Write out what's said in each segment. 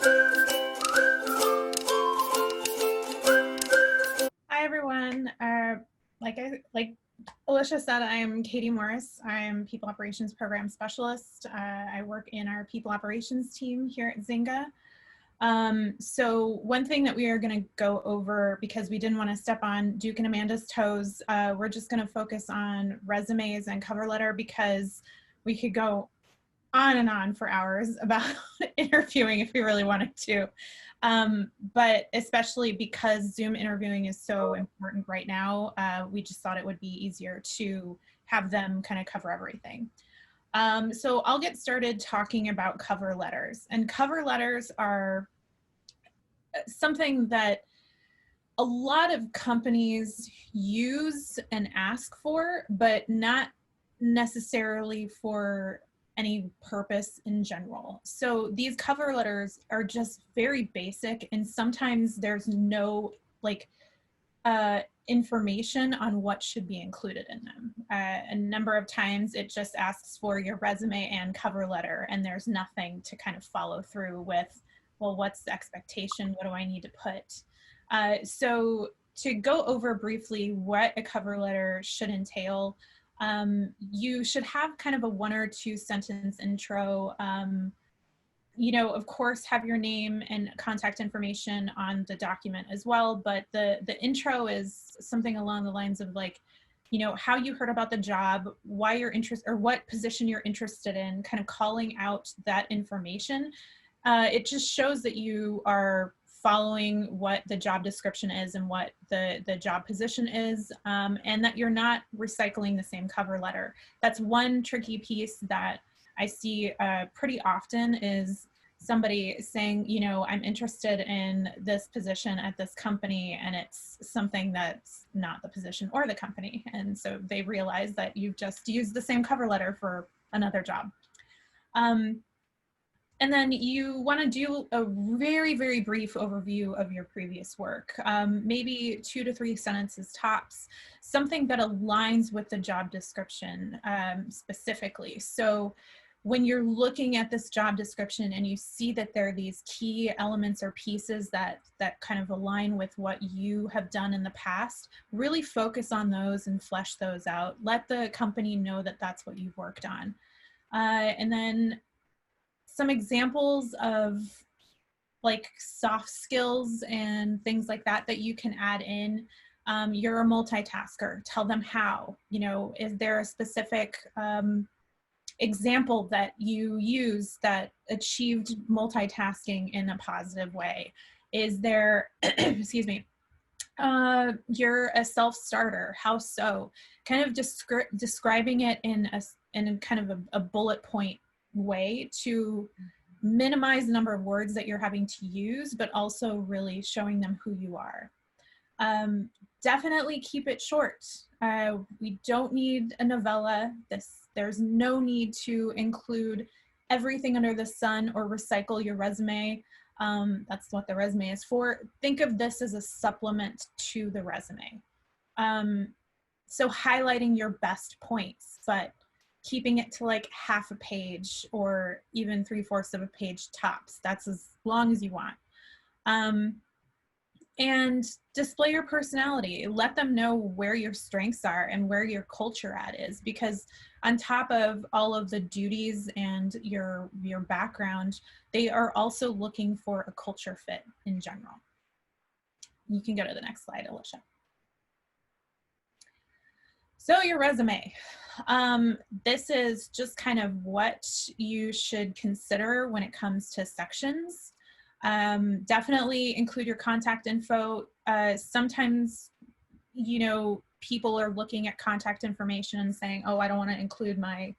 Hi, everyone. Like Alicia said, I am Katie Morris. I am People Operations Program Specialist. I work in our People Operations team here at Zynga. So one thing that we are going to go over, because we didn't want to step on Duke and Amanda's toes, we're just going to focus on resumes and cover letter, because we could go on and on for hours about interviewing if we really wanted to. But especially because Zoom interviewing is so important right now, we just thought it would be easier to have them kind of cover everything. So I'll get started talking about cover letters. And cover letters are something that a lot of companies use and ask for, but not necessarily for any purpose in general. So these cover letters are just very basic, and sometimes there's no information on what should be included in them. A number of times it just asks for your resume and cover letter, and there's nothing to kind of follow through with, well, what's the expectation? What do I need to put? So to go over briefly what a cover letter should entail, you should have kind of a 1 or 2 sentence intro. You know, of course, have your name and contact information on the document as well, but the intro is something along the lines of, like, you know, how you heard about the job, why you're interested, or what position you're interested in, kind of calling out that information. It just shows that you are following what the job description is and what the job position is, and that you're not recycling the same cover letter. That's one tricky piece that I see pretty often, is somebody saying, you know, I'm interested in this position at this company, and it's something that's not the position or the company. And so they realize that you've just used the same cover letter for another job. And then you want to do a very, very brief overview of your previous work, maybe 2 to 3 sentences tops, something that aligns with the job description specifically. So when you're looking at this job description and you see that there are these key elements or pieces that kind of align with what you have done in the past, really focus on those and flesh those out. Let the company know that that's what you've worked on. And then some examples of like soft skills and things like that that you can add in. You're a multitasker. Tell them how. You know, is there a specific example that you use that achieved multitasking in a positive way? Is there, excuse me, you're a self-starter. How so? Kind of describing it in kind of a bullet point way to minimize the number of words that you're having to use, but also really showing them who you are. Definitely keep it short. We don't need a novella. There's no need to include everything under the sun or recycle your resume. That's what the resume is for. Think of this as a supplement to the resume. So highlighting your best points, but keeping it to like half a page or even 3/4 of a page tops. That's as long as you want. And display your personality. Let them know where your strengths are and where your culture at is, because on top of all of the duties and your background, they are also looking for a culture fit in general. You can go to the next slide, Alicia. So your resume. This is just kind of what you should consider when it comes to sections. Definitely include your contact info. Sometimes, you know, people are looking at contact information and saying, oh, I don't want to include my,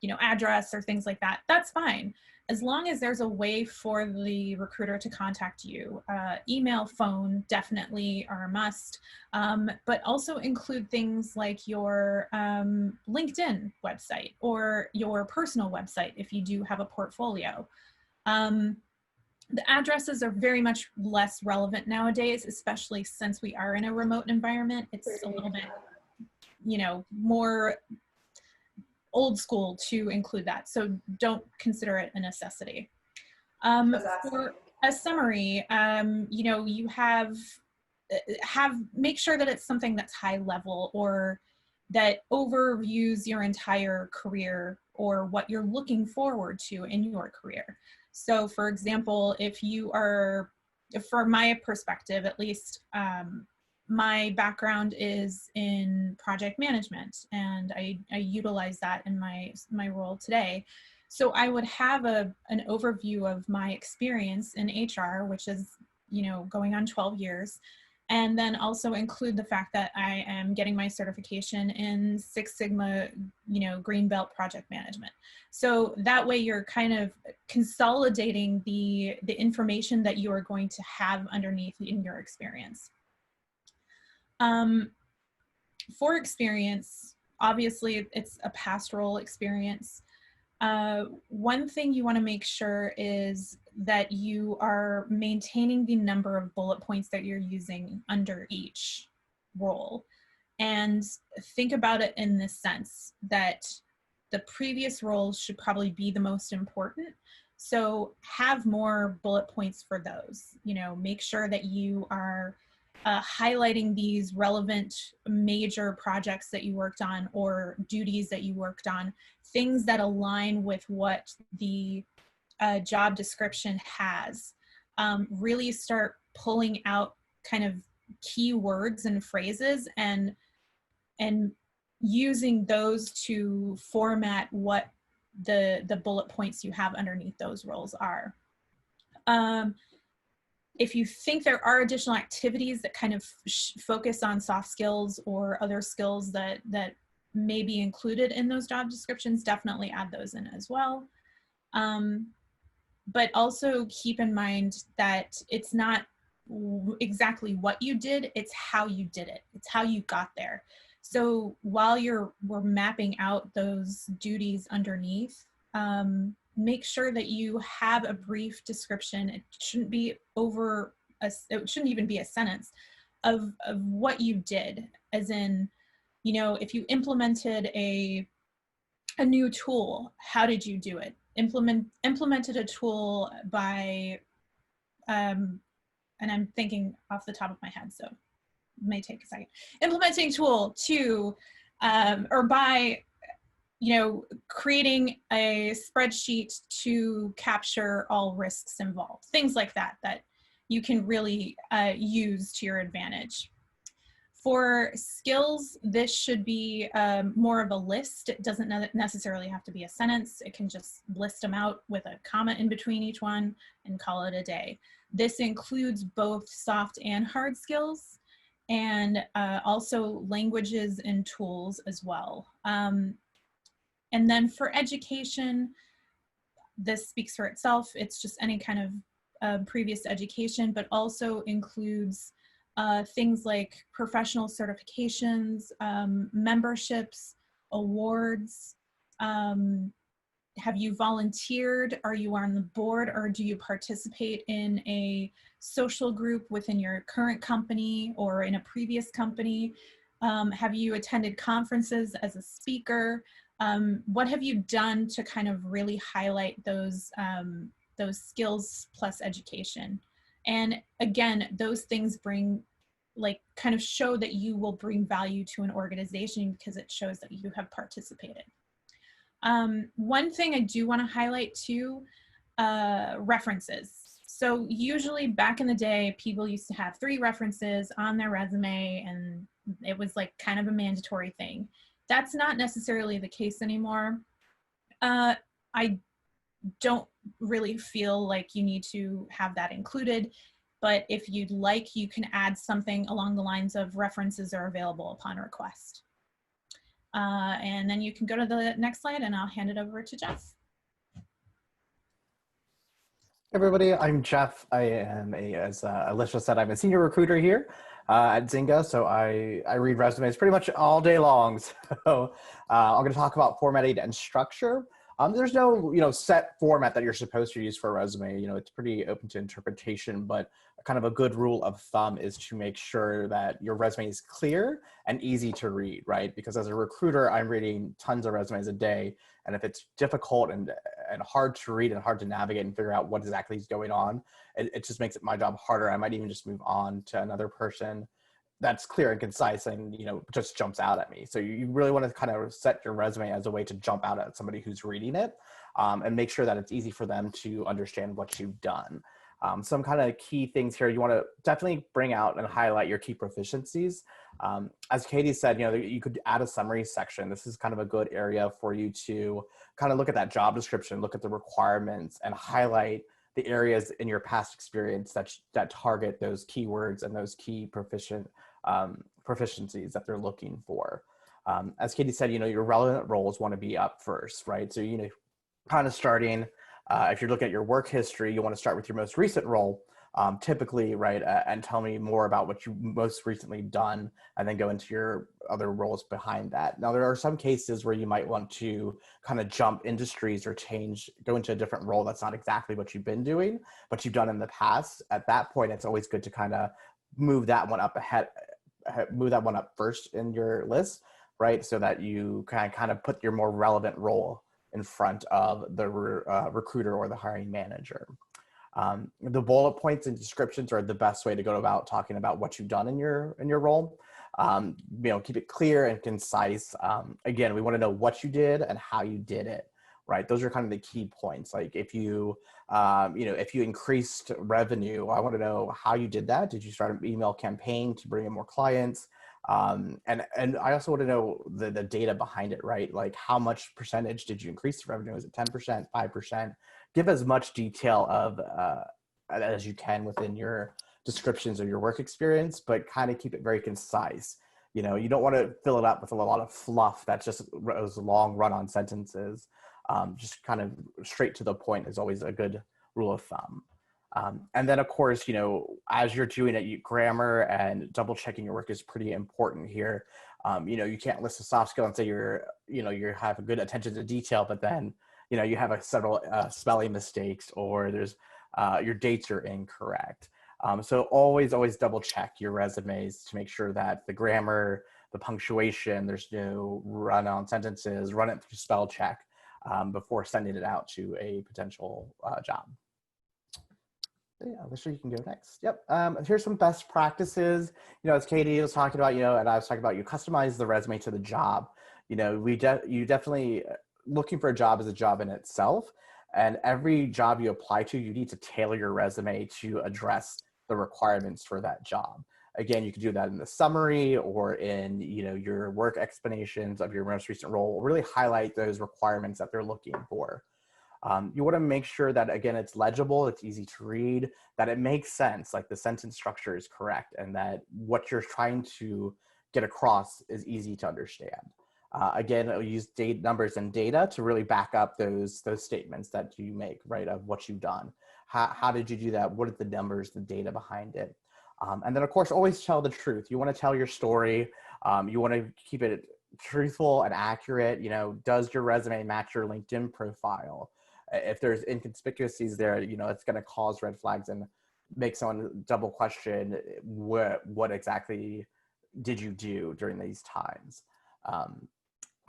you know, address or things like that. That's fine. As long as there's a way for the recruiter to contact you. Email, phone definitely are a must, but also include things like your LinkedIn website or your personal website if you do have a portfolio. The addresses are very much less relevant nowadays, especially since we are in a remote environment. It's a little bit, you know, more old school to include that. So don't consider it a necessity. For a summary, you know, you make sure that it's something that's high level or that overviews your entire career or what you're looking forward to in your career. So for example, if you are, for my perspective at least, my background is in project management, and I utilize that in my role today. So I would have an overview of my experience in HR, which is, you know, going on 12 years, and then also include the fact that I am getting my certification in Six Sigma, you know, Green Belt project management. So that way you're kind of consolidating the information that you are going to have underneath in your experience. For experience, obviously it's a past role experience. One thing you want to make sure is that you are maintaining the number of bullet points that you're using under each role. And think about it in this sense that the previous roles should probably be the most important. So have more bullet points for those. You know, make sure that you are highlighting these relevant major projects that you worked on or duties that you worked on, things that align with what the job description has. Really start pulling out kind of key words and phrases and using those to format what the bullet points you have underneath those roles are. If you think there are additional activities that kind of focus on soft skills or other skills that may be included in those job descriptions, definitely add those in as well. But also keep in mind that it's not exactly what you did, it's how you did it. It's how you got there. So while we're mapping out those duties underneath, make sure that you have a brief description. It shouldn't be it shouldn't even be a sentence of what you did, as in, you know, if you implemented a new tool, how did you do it? Implemented a tool by, and I'm thinking off the top of my head, so it may take a second. Implementing tool to, or by, you know, creating a spreadsheet to capture all risks involved, things like that, that you can really use to your advantage. For skills, this should be more of a list. It doesn't necessarily have to be a sentence. It can just list them out with a comma in between each one and call it a day. This includes both soft and hard skills, and also languages and tools as well. And then for education, this speaks for itself. It's just any kind of previous education, but also includes things like professional certifications, memberships, awards. Have you volunteered? Are you on the board, or do you participate in a social group within your current company or in a previous company? Have you attended conferences as a speaker? What have you done to kind of really highlight those skills plus education? And again, those things bring, like, kind of show that you will bring value to an organization because it shows that you have participated. One thing I do want to highlight too, references. So usually back in the day, people used to have 3 references on their resume, and it was like kind of a mandatory thing. That's not necessarily the case anymore. I don't really feel like you need to have that included, but if you'd like, you can add something along the lines of references are available upon request. And then you can go to the next slide and I'll hand it over to Jeff. Hey everybody, I'm Jeff. I am as Alicia said, I'm a senior recruiter here at Zynga. So I read resumes pretty much all day long. So I'm going to talk about formatting and structure. There's no, set format that you're supposed to use for a resume. It's pretty open to interpretation, but kind of a good rule of thumb is to make sure that your resume is clear and easy to read, right? Because as a recruiter, I'm reading tons of resumes a day. And if it's difficult and hard to read and hard to navigate and figure out what exactly is going on, it just makes my job harder. I might even just move on to another person that's clear and concise and, just jumps out at me. So you really want to kind of set your resume as a way to jump out at somebody who's reading it, and make sure that it's easy for them to understand what you've done. Some kind of key things here, you want to definitely bring out and highlight your key proficiencies. As Katie said, you could add a summary section. This is kind of a good area for you to kind of look at that job description, look at the requirements, and highlight the areas in your past experience that target those keywords and those key proficiencies that they're looking for. As Katie said, your relevant roles want to be up first, right? So, kind of starting, if you're looking at your work history, you want to start with your most recent role, typically, right? And tell me more about what you most recently done, and then go into your other roles behind that. Now, there are some cases where you might want to kind of jump industries or go into a different role that's not exactly what you've been doing, but you've done in the past. At that point, it's always good to kind of move that one up first in your list, right? So that you can kind of put your more relevant role in front of the recruiter or the hiring manager. The bullet points and descriptions are the best way to go about talking about what you've done in your role. Keep it clear and concise. Again, we want to know what you did and how you did it, right? Those are kind of the key points. Like if you increased revenue, I want to know how you did that. Did you start an email campaign to bring in more clients? And I also want to know the data behind it, right? Like how much percentage did you increase the revenue? Is it 10%, 5%? Give as much detail as you can within your descriptions of your work experience, but kind of keep it very concise. You don't want to fill it up with a lot of fluff that's just those long run-on sentences. Just kind of straight to the point is always a good rule of thumb. And then, of course, as you're doing it, grammar and double checking your work is pretty important here. You can't list a soft skill and say you have a good attention to detail, but then, you have several spelling mistakes, or there's your dates are incorrect. So always double check your resumes to make sure that the grammar, the punctuation, there's no run-on sentences, run it through spell check before sending it out to a potential job. Yeah, Alicia, you can go next. Yep. Here's some best practices. As Katie was talking about, and I was talking about, you customize the resume to the job. You definitely looking for a job is a job in itself, and every job you apply to, you need to tailor your resume to address the requirements for that job. Again, you can do that in the summary or in your work explanations of your most recent role. Really highlight those requirements that they're looking for. You want to make sure that, again, it's legible, it's easy to read, that it makes sense, like the sentence structure is correct, and that what you're trying to get across is easy to understand. Again, I'll use numbers and data to really back up those statements that you make, right, of what you've done. How did you do that? What are the numbers, the data behind it? And then, of course, always tell the truth. You want to tell your story. You want to keep it truthful and accurate. Does your resume match your LinkedIn profile? If there's inconspicuousities there, it's going to cause red flags and make someone double question what exactly did you do during these times.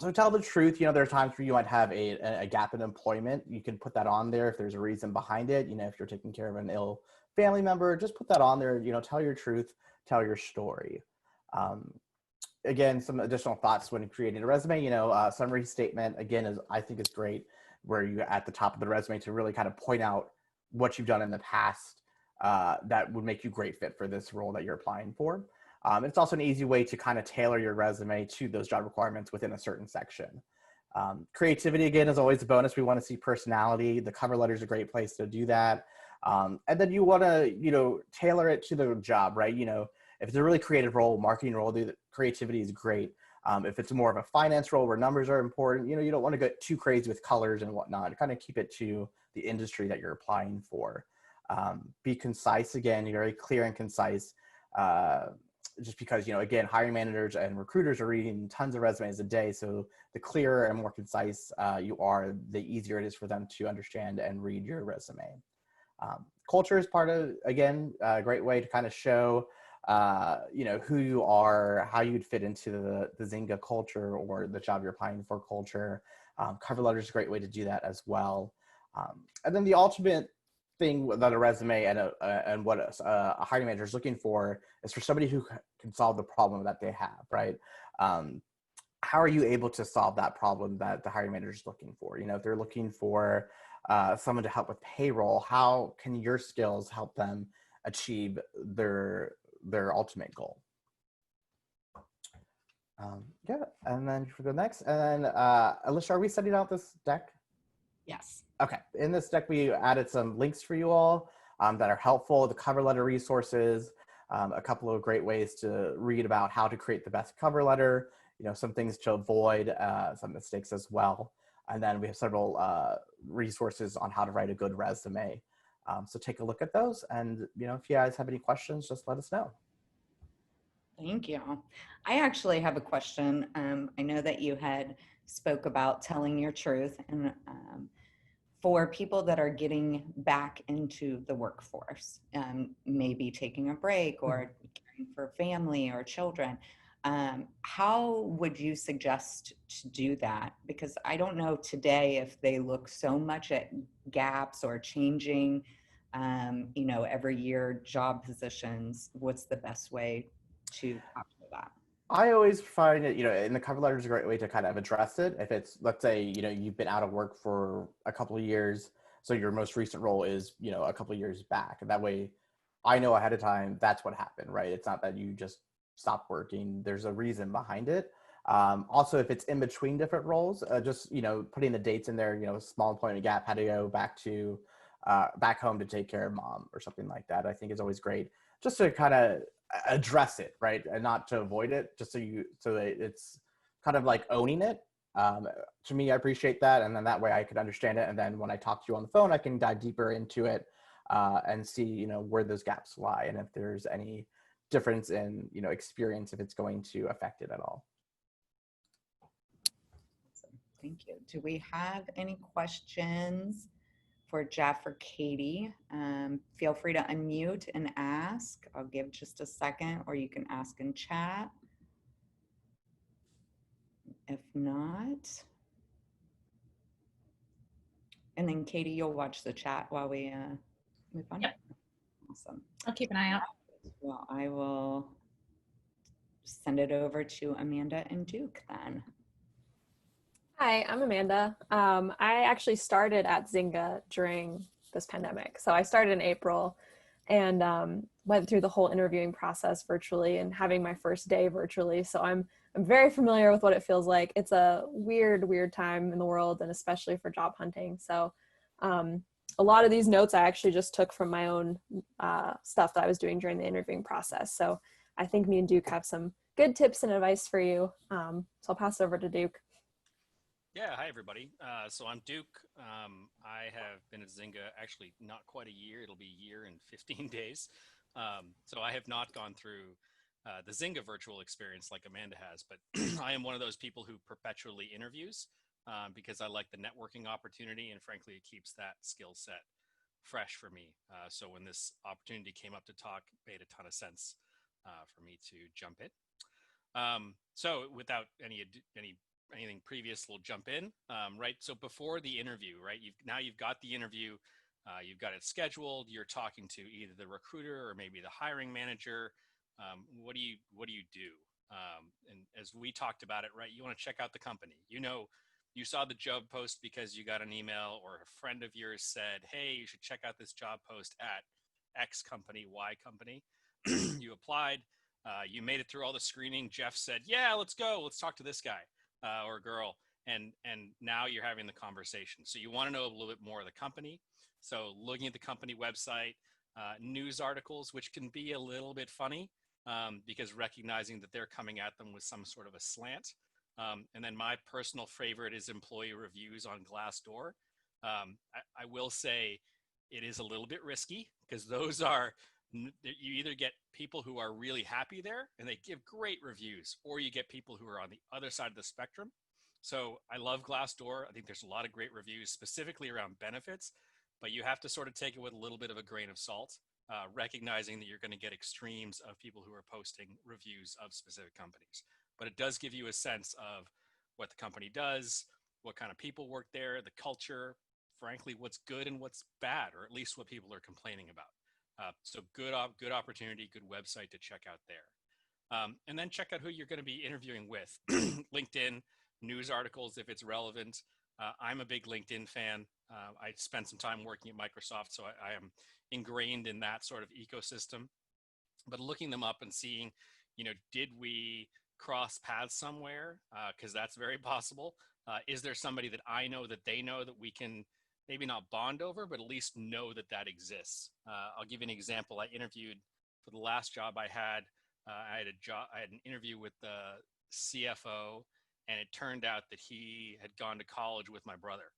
So tell the truth. There are times where you might have a gap in employment. You can put that on there if there's a reason behind it. If you're taking care of an ill family member, just put that on there. Tell your truth, tell your story. Again, some additional thoughts when creating a resume. Summary statement again I think is great, where you at the top of the resume to really kind of point out what you've done in the past that would make you a great fit for this role that you're applying for. It's also an easy way to kind of tailor your resume to those job requirements within a certain section. Creativity, again, is always a bonus. We want to see personality. The cover letter is a great place to do that. And then you want to, tailor it to the job, right? If it's a really creative role, marketing role, the creativity is great. If it's more of a finance role where numbers are important, you don't want to get too crazy with colors and whatnot. Kind of keep it to the industry that you're applying for. Be concise, again, you're very clear and concise. just because, again, hiring managers and recruiters are reading tons of resumes a day. So the clearer and more concise you are, the easier it is for them to understand and read your resume. Culture is part of, again, a great way to kind of show, who you are, how you'd fit into the Zynga culture or the job you're applying for culture. Cover letter is a great way to do that as well. And then the ultimate thing that a resume and what a hiring manager is looking for is for somebody who can solve the problem that they have, right? How are you able to solve that problem that the hiring manager is looking for? If they're looking for someone to help with payroll, how can your skills help them achieve their ultimate goal? And then for the next, and then Alicia, are we sending out this deck? Yes. Okay, in this deck we added some links for you all that are helpful, the cover letter resources, a couple of great ways to read about how to create the best cover letter, some things to avoid, some mistakes as well. And then we have several resources on how to write a good resume. So take a look at those, and if you guys have any questions, just let us know. Thank you. I actually have a question. I know that you had spoke about telling your truth, and for people that are getting back into the workforce, maybe taking a break or caring for family or children, how would you suggest to do that? Because I don't know today if they look so much at gaps or changing, every year job positions. What's the best way to capture that? I always find it, in the cover letter is a great way to kind of address it. If it's, let's say, you've been out of work for a couple of years, so your most recent role is, a couple of years back. And that way I know ahead of time that's what happened, right? It's not that you just stopped working. There's a reason behind it. Also, if it's in between different roles, just, putting the dates in there, small employment gap, had to go back home to take care of mom or something like that, I think is always great, just to kind of address it, right? And not to avoid it, just so that it's kind of like owning it. To me, I appreciate that. And then that way I could understand it. And then when I talk to you on the phone, I can dive deeper into it and see, where those gaps lie. And if there's any difference in, experience, if it's going to affect it at all. Awesome. Thank you. Do we have any questions for Jeff or Katie? Feel free to unmute and ask. I'll give just a second, or you can ask in chat. If not, and then Katie, you'll watch the chat while we move on. Yep. Awesome. I'll keep an eye out. Well, I will send it over to Amanda and Duke then. Hi, I'm Amanda. I actually started at Zynga during this pandemic. So I started in April and went through the whole interviewing process virtually and having my first day virtually. So I'm very familiar with what it feels like. It's a weird time in the world, and especially for job hunting. So a lot of these notes I actually just took from my own stuff that I was doing during the interviewing process. So I think me and Duke have some good tips and advice for you. So I'll pass it over to Duke. Yeah, hi everybody. So I'm Duke. I have been at Zynga actually not quite a year. It'll be a year and 15 days. So I have not gone through the Zynga virtual experience like Amanda has, but I am one of those people who perpetually interviews because I like the networking opportunity, and frankly, it keeps that skill set fresh for me. So when this opportunity came up to talk, it made a ton of sense for me to jump in. So without anything previous, we'll jump in, right? So before the interview, right? You've got the interview, you've got it scheduled. You're talking to either the recruiter or maybe the hiring manager. What do you do? And as we talked about it, right? You want to check out the company. You saw the job post because you got an email or a friend of yours said, "Hey, you should check out this job post at X company, Y company." You applied. You made it through all the screening. Jeff said, "Yeah, let's go. Let's talk to this guy." Or girl, and now you're having the conversation. So you want to know a little bit more of the company. So looking at the company website, news articles, which can be a little bit funny because recognizing that they're coming at them with some sort of a slant. And then my personal favorite is employee reviews on Glassdoor. I will say it is a little bit risky because those are You either get people who are really happy there and they give great reviews, or you get people who are on the other side of the spectrum. So I love Glassdoor. I think there's a lot of great reviews specifically around benefits, but you have to sort of take it with a little bit of a grain of salt, recognizing that you're going to get extremes of people who are posting reviews of specific companies. But it does give you a sense of what the company does, what kind of people work there, the culture, frankly, what's good and what's bad, or at least what people are complaining about. So good opportunity, good website to check out there. And then check out who you're going to be interviewing with. LinkedIn, news articles if it's relevant. I'm a big LinkedIn fan. I spent some time working at Microsoft, so I am ingrained in that sort of ecosystem. But looking them up and seeing, did we cross paths somewhere? Because that's very possible. Is there somebody that I know that they know that we can maybe not bond over, but at least know that that exists? I'll give you an example. I interviewed for the last job I had. I had an interview with the CFO, and it turned out that he had gone to college with my brother.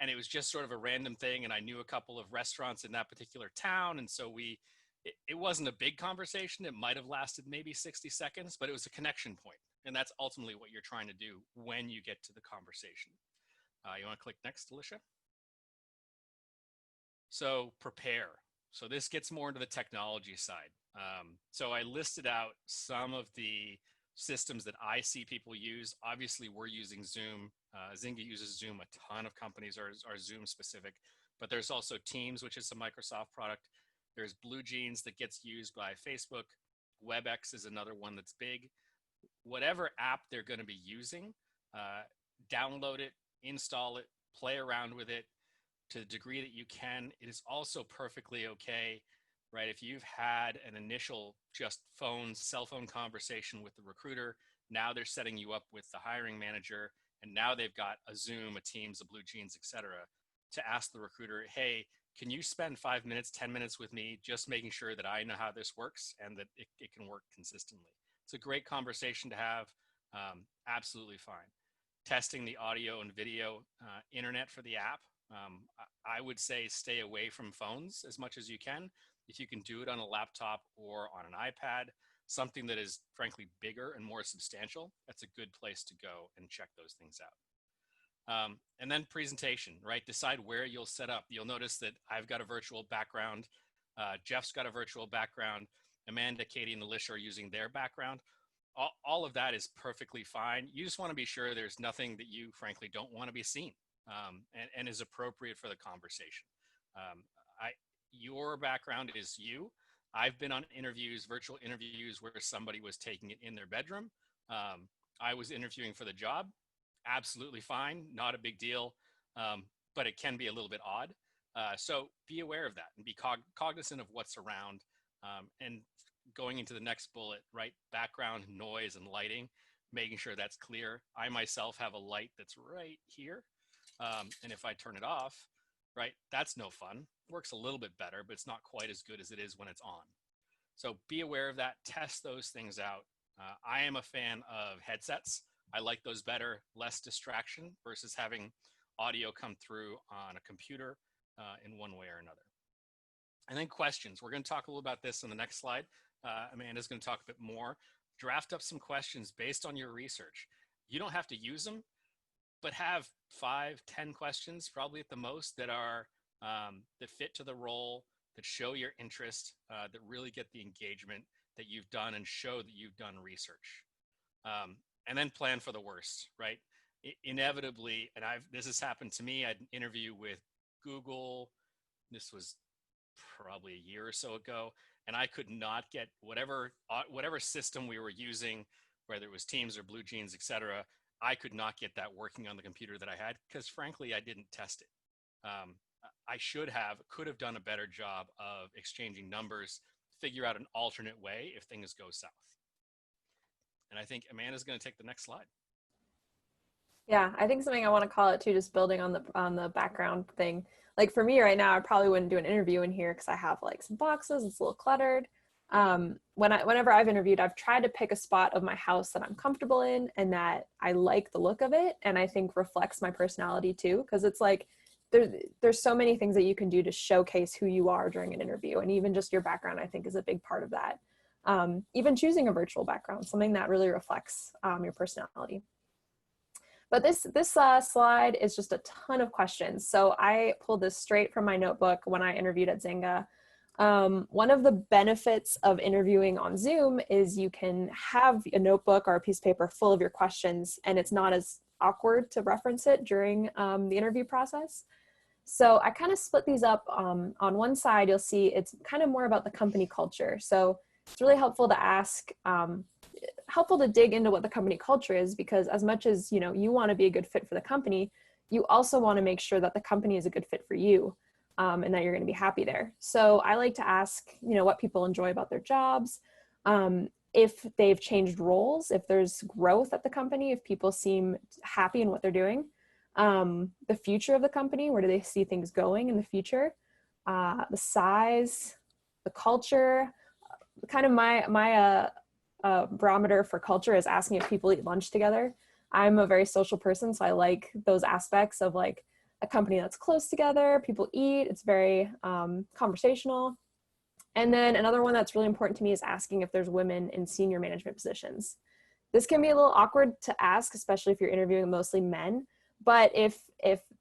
And it was just sort of a random thing. And I knew a couple of restaurants in that particular town. And so it wasn't a big conversation. It might've lasted maybe 60 seconds, but it was a connection point. And that's ultimately what you're trying to do when you get to the conversation. You want to click next, Alicia? So prepare. So this gets more into the technology side. So I listed out some of the systems that I see people use. Obviously, we're using Zoom. Zynga uses Zoom. A ton of companies are Zoom specific, but there's also Teams, which is a Microsoft product. There's Blue Jeans that gets used by Facebook. WebEx is another one that's big. Whatever app they're going to be using, download it, install it, play around with it to the degree that you can. It is also perfectly okay, right? If you've had an initial just cell phone conversation with the recruiter, now they're setting you up with the hiring manager, and now they've got a Zoom, a Teams, a Blue Jeans, etc., to ask the recruiter, hey, can you spend 5 minutes, 10 minutes with me, just making sure that I know how this works and that it can work consistently. It's a great conversation to have. Absolutely fine. Testing the audio and video internet for the app. I would say stay away from phones as much as you can. If you can do it on a laptop or on an iPad, something that is frankly bigger and more substantial, that's a good place to go and check those things out. And then presentation, right? Decide where you'll set up. You'll notice that I've got a virtual background. Jeff's got a virtual background. Amanda, Katie, and Alicia are using their background. All of that is perfectly fine. You just want to be sure there's nothing that you frankly don't want to be seen and is appropriate for the conversation. Your background is you. I've been on virtual interviews where somebody was taking it in their bedroom. I was interviewing for the job. Absolutely fine, not a big deal, but it can be a little bit odd. So be aware of that and be cognizant of what's around. And going into the next bullet, right? Background, noise, and lighting, making sure that's clear. I myself have a light that's right here. And if I turn it off, right, that's no fun. Works a little bit better, but it's not quite as good as it is when it's on. So be aware of that. Test those things out. I am a fan of headsets. I like those better, less distraction versus having audio come through on a computer in one way or another. And then questions. We're going to talk a little about this in the next slide. Amanda's going to talk a bit more. Draft up some questions based on your research. You don't have to use them, but have 5, 10 questions, probably at the most, that are that fit to the role, that show your interest, that really get the engagement that you've done and show that you've done research. And then plan for the worst, right? Inevitably, and this has happened to me. I had an interview with Google. This was probably a year or so ago, and I could not get whatever system we were using, whether it was Teams or Blue Jeans, etc. I could not get that working on the computer that I had because, frankly, I didn't test it. I could have done a better job of exchanging numbers, figure out an alternate way if things go south. And I think Amanda's going to take the next slide. Yeah, I think something I want to call it too, just building on the background thing. Like for me right now, I probably wouldn't do an interview in here because I have like some boxes, it's a little cluttered. Whenever I've interviewed, I've tried to pick a spot of my house that I'm comfortable in and that I like the look of it and I think reflects my personality too. Because it's like, there's so many things that you can do to showcase who you are during an interview. And even just your background, I think, is a big part of that. Even choosing a virtual background, something that really reflects your personality. But this slide is just a ton of questions. So I pulled this straight from my notebook when I interviewed at Zynga. One of the benefits of interviewing on Zoom is you can have a notebook or a piece of paper full of your questions, and it's not as awkward to reference it during the interview process. So I kind of split these up. On one side, you'll see it's kind of more about the company culture. So it's really helpful to ask, helpful to dig into what the company culture is, because as much as, you know, you want to be a good fit for the company, you also want to make sure that the company is a good fit for you, and that you're going to be happy there. So I like to ask, you know, what people enjoy about their jobs, if they've changed roles, if there's growth at the company, if people seem happy in what they're doing, the future of the company, where do they see things going in the future, the size, the culture. Kind of my barometer for culture is asking if people eat lunch together. I'm a very social person, so I like those aspects of like a company that's close together, people eat, it's very conversational. And then another one that's really important to me is asking if there's women in senior management positions. This can be a little awkward to ask, especially if you're interviewing mostly men. But if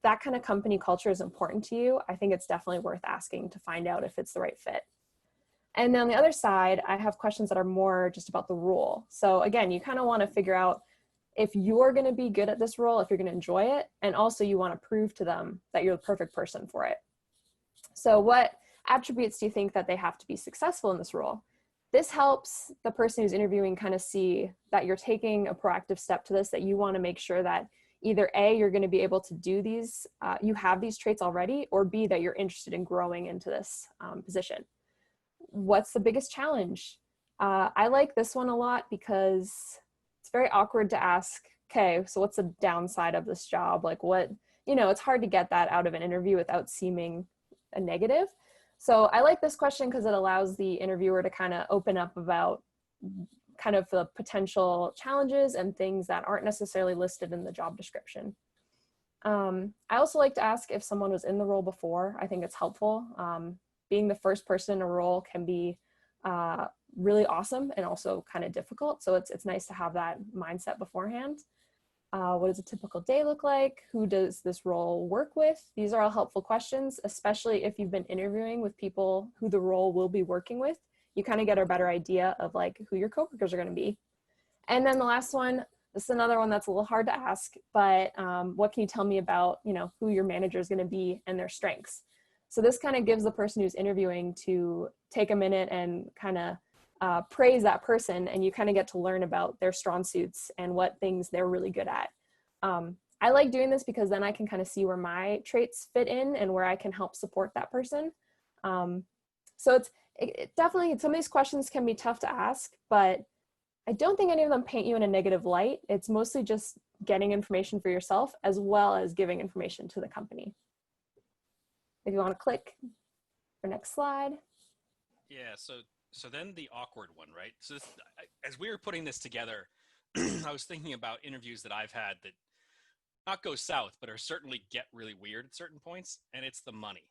that kind of company culture is important to you, I think it's definitely worth asking to find out if it's the right fit. And then on the other side, I have questions that are more just about the role. So again, you kind of want to figure out if you're going to be good at this role, if you're going to enjoy it, and also you want to prove to them that you're the perfect person for it. So what attributes do you think that they have to be successful in this role? This helps the person who's interviewing kind of see that you're taking a proactive step to this, that you want to make sure that either A, you're going to be able to do these, you have these traits already, or B, that you're interested in growing into this position. What's the biggest challenge? I like this one a lot because it's very awkward to ask, okay, so what's the downside of this job? Like what, you know, it's hard to get that out of an interview without seeming a negative. So I like this question because it allows the interviewer to kind of open up about kind of the potential challenges and things that aren't necessarily listed in the job description. I also like to ask if someone was in the role before. I think it's helpful. Being the first person in a role can be really awesome and also kind of difficult. So it's nice to have that mindset beforehand. What does a typical day look like? Who does this role work with? These are all helpful questions, especially if you've been interviewing with people who the role will be working with. You kind of get a better idea of like who your coworkers are going to be. And then the last one, this is another one that's a little hard to ask, but what can you tell me about, you know, who your manager is going to be and their strengths? So this kind of gives the person who's interviewing to take a minute and kind of praise that person, and you kind of get to learn about their strong suits and what things they're really good at. I like doing this because then I can kind of see where my traits fit in and where I can help support that person. So it definitely, some of these questions can be tough to ask, but I don't think any of them paint you in a negative light. It's mostly just getting information for yourself as well as giving information to the company. If you want to click for next slide. Yeah, so then the awkward one, right? So this, as we were putting this together, I was thinking about interviews that I've had that not go south, but are certainly get really weird at certain points, and it's the money.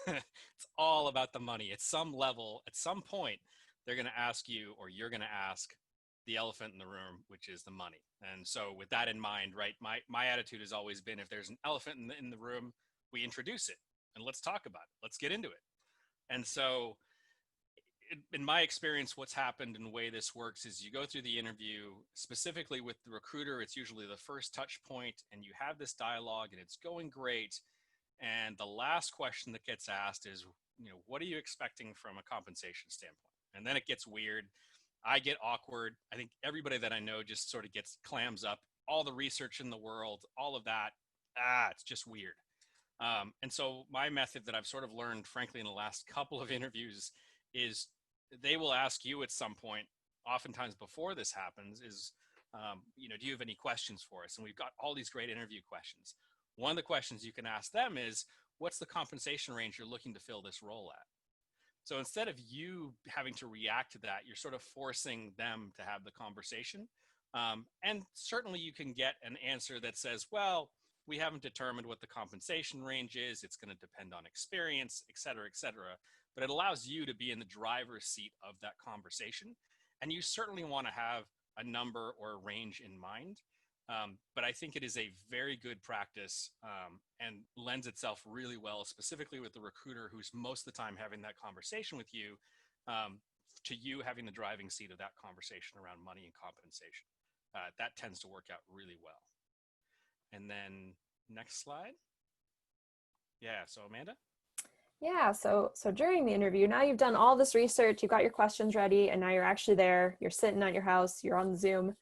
It's all about the money. At some level, at some point, they're going to ask you, or you're going to ask the elephant in the room, which is the money. And so with that in mind, right, my attitude has always been, if there's an elephant in the room, we introduce it, and let's talk about it. Let's get into it. And so in my experience, what's happened and the way this works is you go through the interview, specifically with the recruiter, it's usually the first touch point, and you have this dialogue and it's going great. And the last question that gets asked is, you know, what are you expecting from a compensation standpoint? And then it gets weird. I get awkward. I think everybody that I know just sort of clams up. All the research in the world, all of that, it's just weird. And so my method that I've sort of learned, frankly, in the last couple of interviews is they will ask you at some point, oftentimes before this happens, is, you know, do you have any questions for us? And we've got all these great interview questions. One of the questions you can ask them is, what's the compensation range you're looking to fill this role at? So instead of you having to react to that, you're sort of forcing them to have the conversation. And certainly you can get an answer that says, well, We haven't determined what the compensation range is. It's going to depend on experience, et cetera, but it allows you to be in the driver's seat of that conversation. And you certainly want to have a number or a range in mind. But I think it is a very good practice and lends itself really well, specifically with the recruiter who's most of the time having that conversation with you, to you having the driving seat of that conversation around money and compensation. That tends to work out really well. And then next slide. Yeah, so Amanda? Yeah, so during the interview, now you've done all this research, you've got your questions ready, and now you're actually there, you're sitting at your house, you're on Zoom.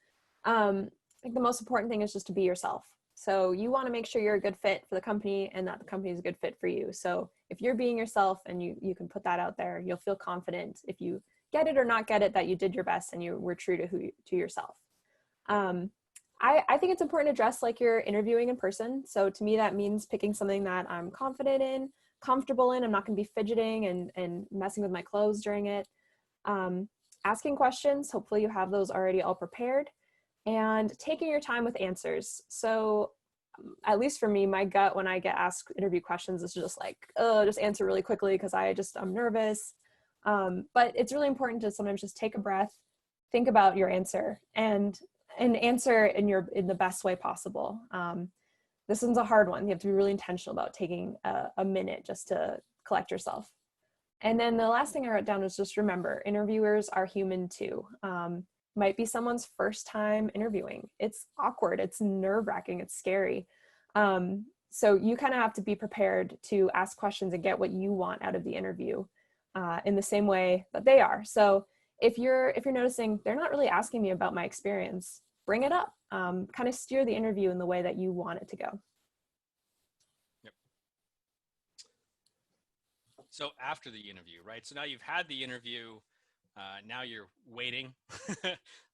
I think the most important thing is just to be yourself. So you want to make sure you're a good fit for the company and that the company is a good fit for you. So if you're being yourself and you can put that out there, you'll feel confident if you get it or not get it, that you did your best and you were true to yourself. I think it's important to dress like you're interviewing in person. So to me, that means picking something that I'm confident in, comfortable in. I'm not going to be fidgeting and messing with my clothes during it. Asking questions, hopefully you have those already all prepared, and taking your time with answers. So at least for me, my gut when I get asked interview questions is just like, just answer really quickly because I'm nervous. But it's really important to sometimes just take a breath, think about your answer, and answer in the best way possible. This one's a hard one. You have to be really intentional about taking a minute just to collect yourself. And then the last thing I wrote down was just remember, interviewers are human too. Might be someone's first time interviewing. It's awkward, it's nerve-wracking, it's scary. So you kind of have to be prepared to ask questions and get what you want out of the interview in the same way that they are. So if you're noticing they're not really asking me about my experience, bring it up. Kind of steer the interview in the way that you want it to go. Yep. So after the interview, right? So now you've had the interview, now you're waiting.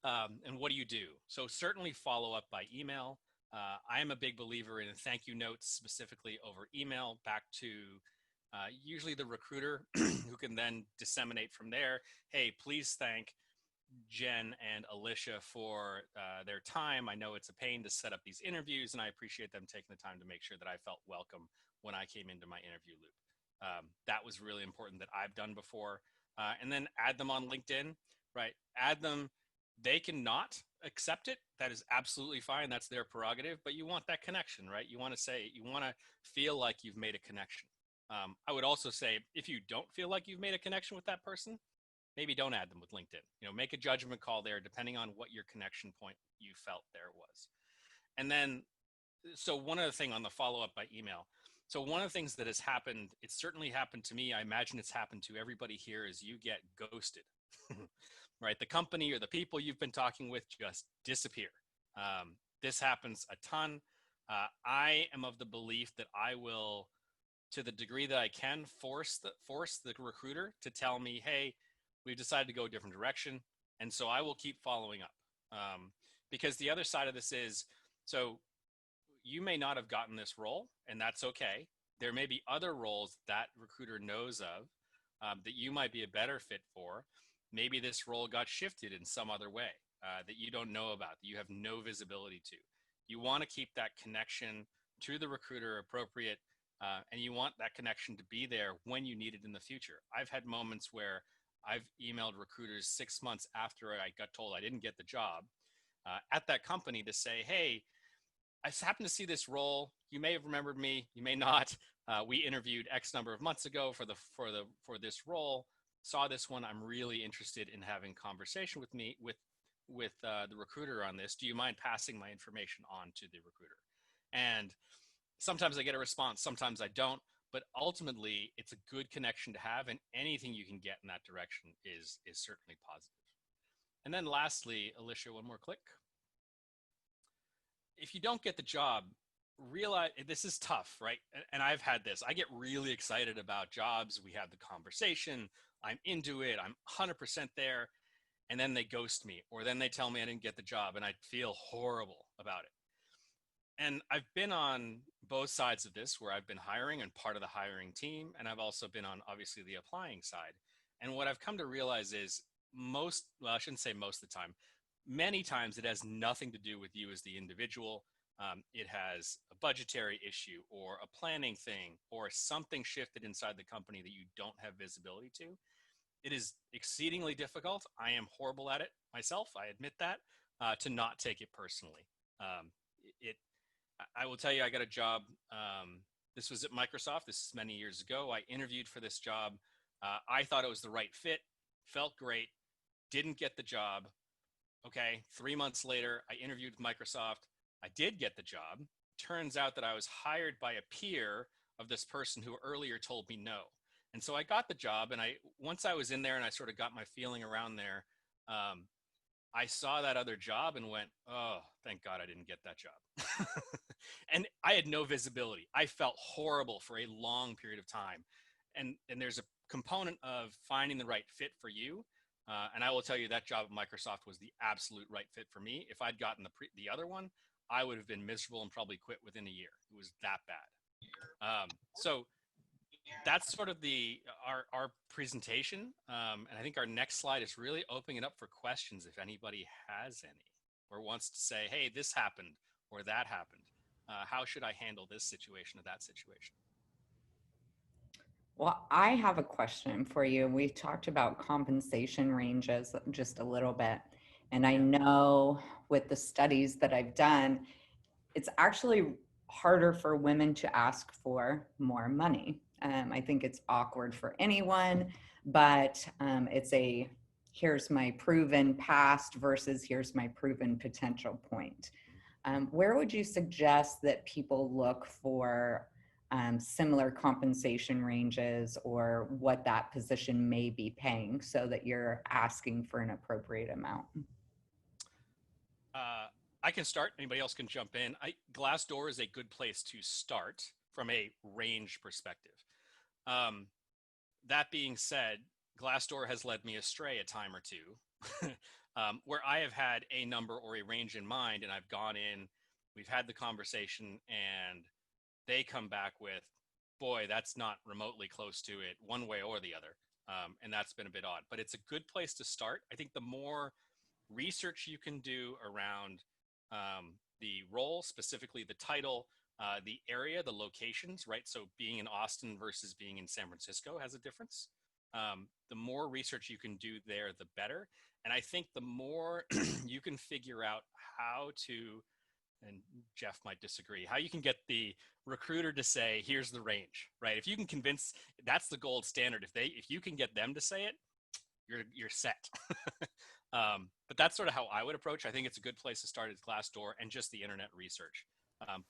And what do you do? So certainly follow up by email. I am a big believer in thank you notes, specifically over email, back to usually the recruiter who can then disseminate from there. Hey, please thank Jen and Alicia for their time. I know it's a pain to set up these interviews, and I appreciate them taking the time to make sure that I felt welcome when I came into my interview loop. That was really important that I've done before. And then add them on LinkedIn, right? Add them. They cannot accept it. That is absolutely fine. That's their prerogative, but you want that connection, right? You want to feel like you've made a connection. I would also say, if you don't feel like you've made a connection with that person, maybe don't add them with LinkedIn. Make a judgment call there, depending on what your connection point you felt there was. And then, so one other thing on the follow-up by email. So one of the things that has happened, it's certainly happened to me, I imagine it's happened to everybody here, is you get ghosted, right? The company or the people you've been talking with just disappear. This happens a ton. I am of the belief that I will, to the degree that I can, force the recruiter to tell me, hey, we've decided to go a different direction. And so I will keep following up. Because the other side of this is, so you may not have gotten this role, and that's okay. There may be other roles that recruiter knows of that you might be a better fit for. Maybe this role got shifted in some other way that you don't know about, that you have no visibility to. You want to keep that connection to the recruiter appropriate, and you want that connection to be there when you need it in the future. I've had moments where I've emailed recruiters 6 months after I got told I didn't get the job at that company to say, hey, I happened to see this role. You may have remembered me, you may not. We interviewed X number of months ago for this role. Saw this one. I'm really interested in having conversation with the recruiter on this. Do you mind passing my information on to the recruiter? And sometimes I get a response, sometimes I don't. But ultimately, it's a good connection to have, and anything you can get in that direction is certainly positive. And then lastly, Alicia, one more click. If you don't get the job, realize this is tough, right? And I've had this. I get really excited about jobs. We have the conversation. I'm into it. I'm 100% there. And then they ghost me, or then they tell me I didn't get the job, and I feel horrible about it. And I've been on both sides of this, where I've been hiring and part of the hiring team, and I've also been on, obviously, the applying side. And what I've come to realize is I shouldn't say most of the time, many times it has nothing to do with you as the individual. it has a budgetary issue or a planning thing or something shifted inside the company that you don't have visibility to. It is exceedingly difficult. I am horrible at it myself. I admit that, to not take it personally. I will tell you, I got a job. This was at Microsoft. This is many years ago. I interviewed for this job. I thought it was the right fit, felt great, didn't get the job. Okay, 3 months later, I interviewed with Microsoft. I did get the job. Turns out that I was hired by a peer of this person who earlier told me no. And so I got the job, and once I was in there and I sort of got my feeling around there, I saw that other job and went, oh, thank God I didn't get that job. And I had no visibility. I felt horrible for a long period of time. And there's a component of finding the right fit for you. And I will tell you that job at Microsoft was the absolute right fit for me. If I'd gotten the other one, I would have been miserable and probably quit within a year. It was that bad. So that's sort of our presentation. And I think our next slide is really opening it up for questions if anybody has any or wants to say, hey, this happened or that happened. How should I handle this situation or that situation? Well, I have a question for you. We talked about compensation ranges just a little bit. And I know with the studies that I've done, it's actually harder for women to ask for more money. I think it's awkward for anyone, but it's here's my proven past versus here's my proven potential point. Where would you suggest that people look for similar compensation ranges or what that position may be paying so that you're asking for an appropriate amount? I can start. Anybody else can jump in. Glassdoor is a good place to start from a range perspective. That being said, Glassdoor has led me astray a time or two, where I have had a number or a range in mind, and I've gone in, we've had the conversation, and they come back with, boy, that's not remotely close to it one way or the other. And that's been a bit odd, but it's a good place to start. I think the more research you can do around the role, specifically the title, the area, the locations, right? So being in Austin versus being in San Francisco has a difference. The more research you can do there, the better. And I think the more you can figure out how to, and Jeff might disagree, how you can get the recruiter to say, here's the range, right? If you can convince, that's the gold standard. If you can get them to say it, you're set. But that's sort of how I would approach. I think it's a good place to start is Glassdoor and just the internet research.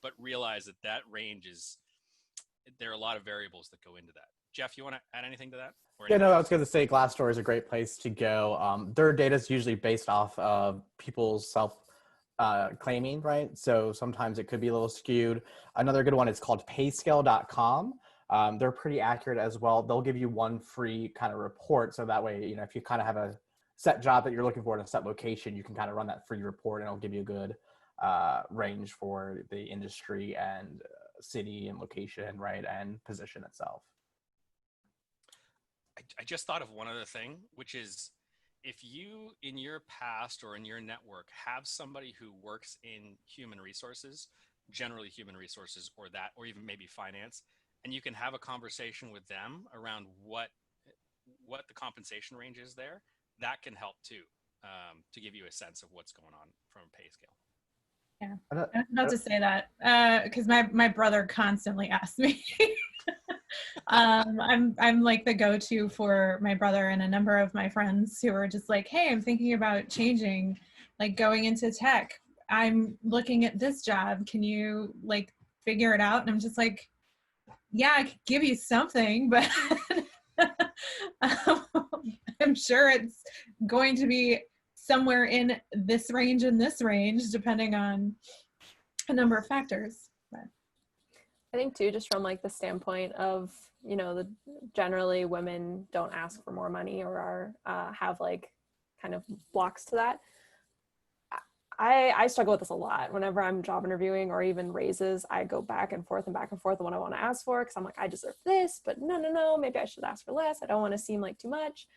But realize that range there are a lot of variables that go into that. Jeff, you want to add anything to that? Yeah, no, I was going to say Glassdoor is a great place to go. Their data is usually based off of people's self-claiming, right? So sometimes it could be a little skewed. Another good one is called payscale.com. They're pretty accurate as well. They'll give you one free kind of report. So that way, if you kind of have a set job that you're looking for in a set location, you can kind of run that free report and it'll give you a good range for the industry and city and location, right? And position itself. I just thought of one other thing, which is if you in your past or in your network have somebody who works in human resources, generally human resources or even maybe finance, and you can have a conversation with them around what the compensation range is there, that can help too, to give you a sense of what's going on from a pay scale. Yeah, I was about to say that because my brother constantly asks me. I'm like the go-to for my brother and a number of my friends who are just like, hey, I'm thinking about changing, like going into tech. I'm looking at this job. Can you like figure it out? And I'm just like, yeah, I could give you something, but I'm sure it's going to be somewhere in this range and this range, depending on a number of factors. But I think too, just from like the standpoint of, generally women don't ask for more money or have like kind of blocks to that. I struggle with this a lot. Whenever I'm job interviewing or even raises, I go back and forth on what I want to ask for. Cause I'm like, I deserve this, but no, maybe I should ask for less. I don't want to seem like too much.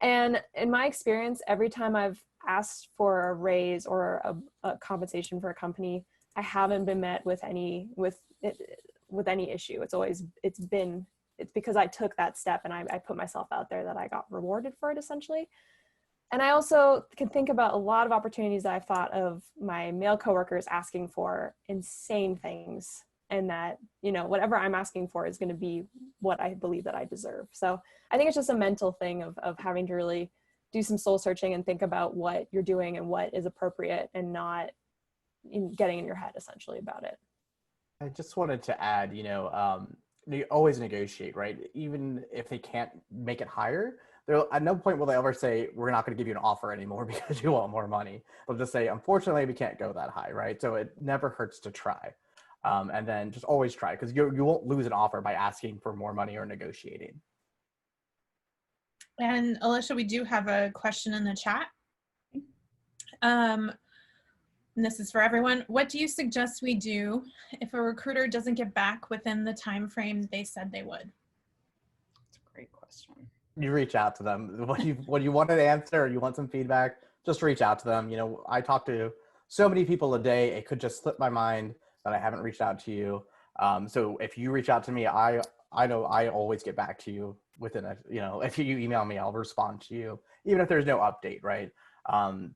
And in my experience, every time I've asked for a raise or a compensation for a company, I haven't been met with any issue. It's because I took that step and I put myself out there that I got rewarded for it, essentially. And I also can think about a lot of opportunities that I've thought of my male coworkers asking for insane things, and that, you know, whatever I'm asking for is going to be what I believe that I deserve. So I think it's just a mental thing of having to really do some soul searching and think about what you're doing and what is appropriate, and not getting in your head essentially about it. I just wanted to add, you always negotiate, right? Even if they can't make it higher, at no point will they ever say, we're not going to give you an offer anymore because you want more money. They'll just say, unfortunately, we can't go that high, right? So it never hurts to try. And then just always try, because you won't lose an offer by asking for more money or negotiating. And Alicia, we do have a question in the chat. And this is for everyone. What do you suggest we do if a recruiter doesn't get back within the time frame they said they would? That's a great question. You reach out to them. What you want an answer, or you want some feedback, just reach out to them. I talk to so many people a day, it could just slip my mind that I haven't reached out to you. So if you reach out to me, I know I always get back to you within if you email me, I'll respond to you, even if there's no update, right?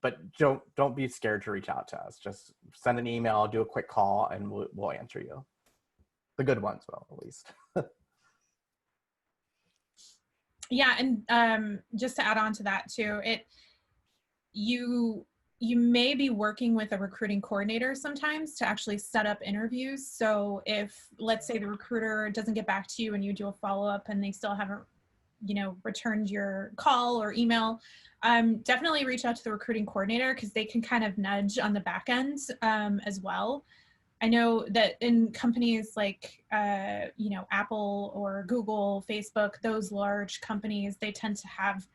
But don't be scared to reach out to us. Just send an email, do a quick call, and we'll answer you. The good ones will, at least. Yeah, and just to add on to that too, you may be working with a recruiting coordinator sometimes to actually set up interviews. So if, let's say, the recruiter doesn't get back to you and you do a follow-up and they still haven't, returned your call or email, definitely reach out to the recruiting coordinator, because they can kind of nudge on the back end as well. I know that in companies like, Apple or Google, Facebook, those large companies, they tend to have,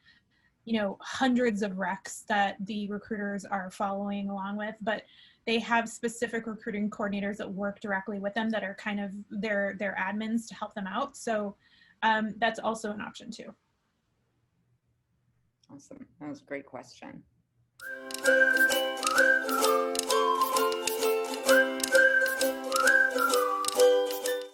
hundreds of recs that the recruiters are following along with, but they have specific recruiting coordinators that work directly with them that are kind of their admins to help them out. So that's also an option too. Awesome. That was a great question.